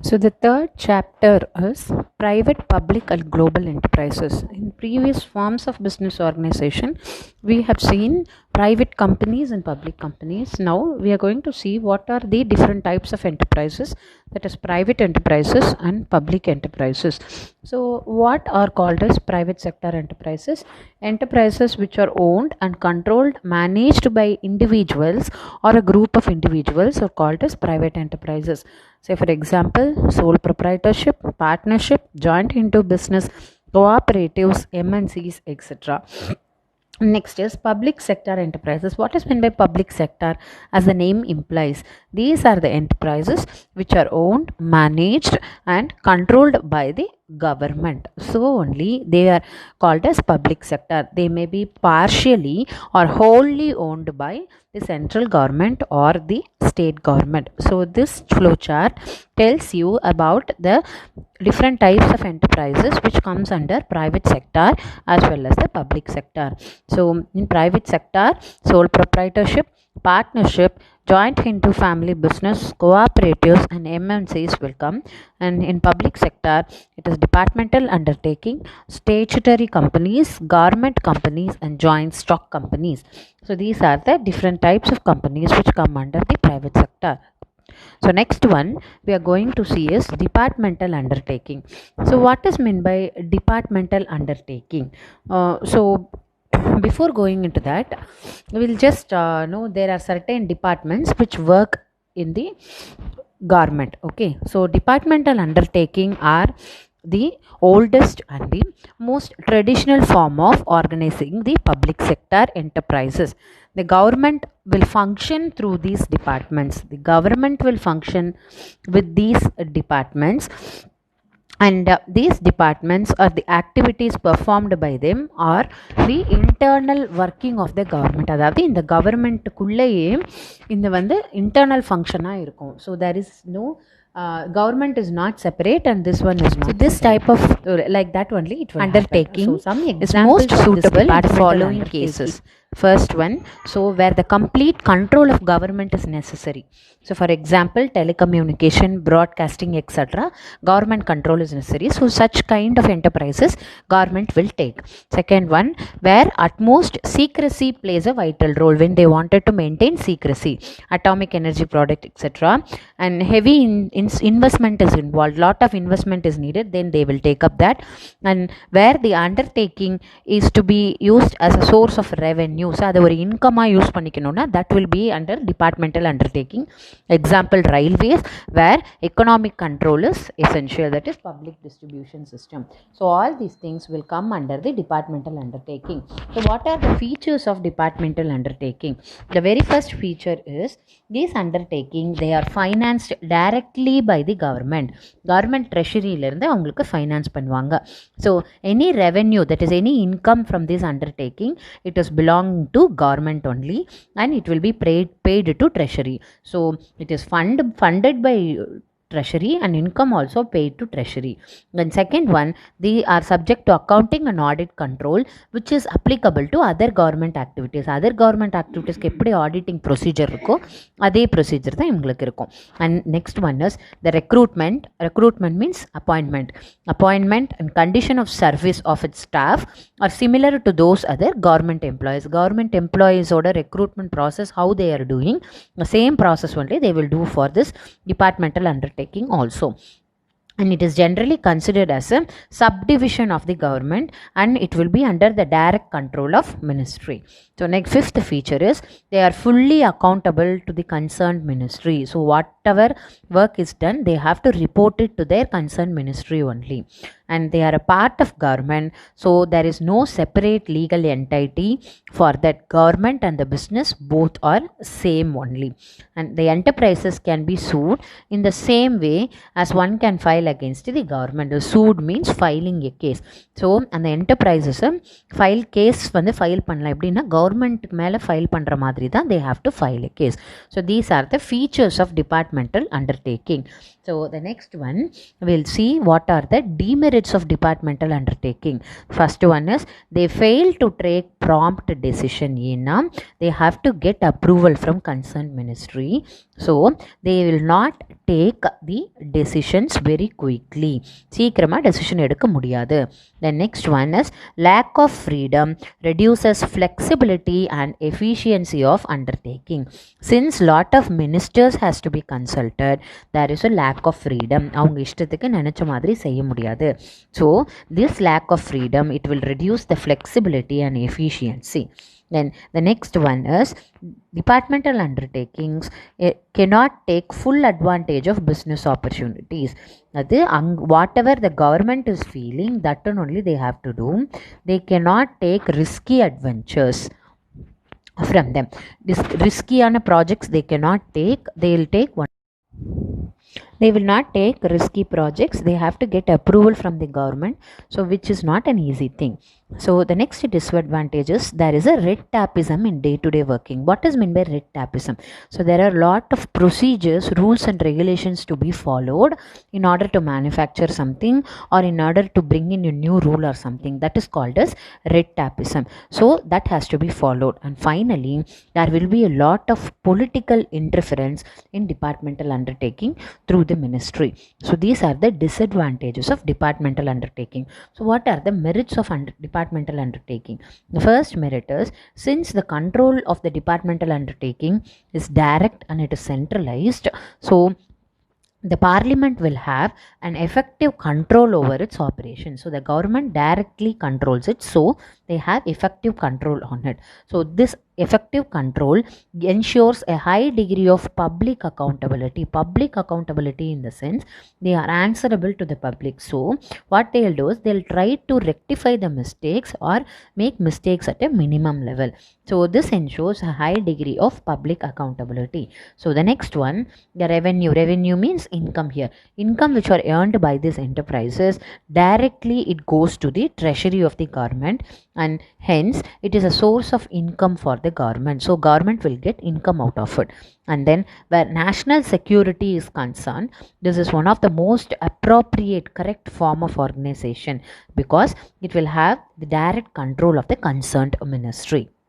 So the third chapter is private, public, and global enterprises. In previous forms of business organization, we have seen private companies and public companies. Now we are going to see what are the different types of enterprises, that is private enterprises and public enterprises. So what are called as private sector enterprises? Enterprises which are owned and controlled, managed by individuals or a group of individuals are called as private enterprises. Say for example, sole proprietorship, partnership, joint into business, cooperatives, MNCs, etc. Next is public sector enterprises. What is meant by public sector? As the name implies, these are the enterprises which are owned, managed, and controlled by the government. So only they are called as public sector. They may be partially or wholly owned by the central government or the state government. So this flowchart tells you about the different types of enterprises which comes under private sector as well as the public sector. So in private sector, sole proprietorship, partnership, joint into family business, cooperatives, and MNCs will come. And in public sector, it is departmental undertaking, statutory companies, government companies, and joint stock companies. So these are the different types of companies which come under the private sector. So next one we are going to see is departmental undertaking. So what is meant by departmental undertaking? So before going into that, we'll just know there are certain departments which work in the government. Okay, so departmental undertaking are the oldest and the most traditional form of organizing the public sector enterprises. The government will function through these departments. The government will function with these departments, and these departments or the activities performed by them are the internal working of the government. அதாவது இந்த கவர்மெண்ட்டுக்குள்ளேயே இந்த வந்து internal ஃபங்க்ஷனாக இருக்கும். So there is no government is not separate and this one is not. So this type of like that only it will undertaking so some is most suitable in the following cases. First one, so where the complete control of government is necessary. So for example, telecommunication, broadcasting, etc. government control is necessary. So such kind of enterprises government will take. Second one, where utmost secrecy plays a vital role, when they wanted to maintain secrecy, atomic energy product, etc. and heavy investment is involved, lot of investment is needed, then they will take up that. And where the undertaking is to be used as a source of revenue, so அது ஒரு இன்கமா use பண்ணிக்கணும்னா that will be under departmental undertaking. Example, railways, where economic control is essential, that is public distribution system. So all these things will come under the departmental undertaking. So what are the features of departmental undertaking? The very first feature is these undertaking, they are financed directly by the government. Government treasury ல இருந்து அவங்களுக்கு finance பண்ணுவாங்க. So any revenue, that is any income from this undertaking, it is belong to government only and it will be paid to treasury. So it is funded by treasury and income also paid to treasury. Then second one, they are subject to accounting and audit control, which is applicable to other government activities. Other government activities க்கு எப்படி auditing procedure இருக்கோ அதே procedure தான் இவங்களுக்கு இருக்கும். And next one is the recruitment means appointment and condition of service of its staff are similar to those other government employees oda recruitment process, how they are doing the same process only they will do for this departmental undertaking also. And it is generally considered as a subdivision of the government and it will be under the direct control of ministry. So next, fifth feature is they are fully accountable to the concerned ministry. So whatever work is done, they have to report it to their concerned ministry only. And they are a part of government, so there is no separate legal entity for that. Government and the business both are same only. And the enterprises can be sued in the same way as one can file against the government. The sued means filing a case. So and the enterprises file case வந்து file பண்ணலாம். எப்படின்னா கவர்மெண்ட்டுக்கு மேலே file பண்ணுற மாதிரி தான் they have to file a case. So these are the features of departmental undertaking. So the next one, we'll see what are the demerits of departmental undertaking. First one is they fail to take prompt decision. They have to get approval from concerned ministry. So they will not take the decisions very quickly. சீக்கிரமாக decision எடுக்க முடியாது. The next one is lack of freedom reduces flexibility and efficiency of undertaking. Since lot of ministers has to be consulted, there is a lack of freedom. அவங்க இஷ்டத்துக்கு நினச்ச மாதிரி செய்ய முடியாது. So this lack of freedom, it will reduce the flexibility and efficiency. Then the next one is departmental undertakings cannot take full advantage of business opportunities. Whatever the government is feeling, that only they have to do. They cannot take risky adventures from them. Risky projects they cannot take. They will take one. They will not take risky projects. They have to get approval from the government, so which is not an easy thing. So the next disadvantage is there is a red tapeism in day-to-day working. What is meant by red tapeism? So there are a lot of procedures, rules and regulations to be followed in order to manufacture something or in order to bring in a new rule or something. That is called as red tapeism. So that has to be followed. And finally, there will be a lot of political interference in departmental undertaking through the ministry. So these are the disadvantages of departmental undertaking. So what are the merits of departmental undertaking? The first merit is, since the control of the departmental undertaking is direct and it is centralized, so the parliament will have an effective control over its operation. So the government directly controls it, so they have effective control on it. So this effective control ensures a high degree of public accountability. Public accountability in the sense they are answerable to the public. So what they will do is they will try to rectify the mistakes or make mistakes at a minimum level. So this ensures a high degree of public accountability. So the next one, the revenue. Revenue means income here. Income which are earned by these enterprises, directly it goes to the treasury of the government, and hence it is a source of income for the government. So government will get income out of it. And then where national security is concerned, this is one of the most appropriate, correct form of organization, because it will have the direct control of the concerned ministry.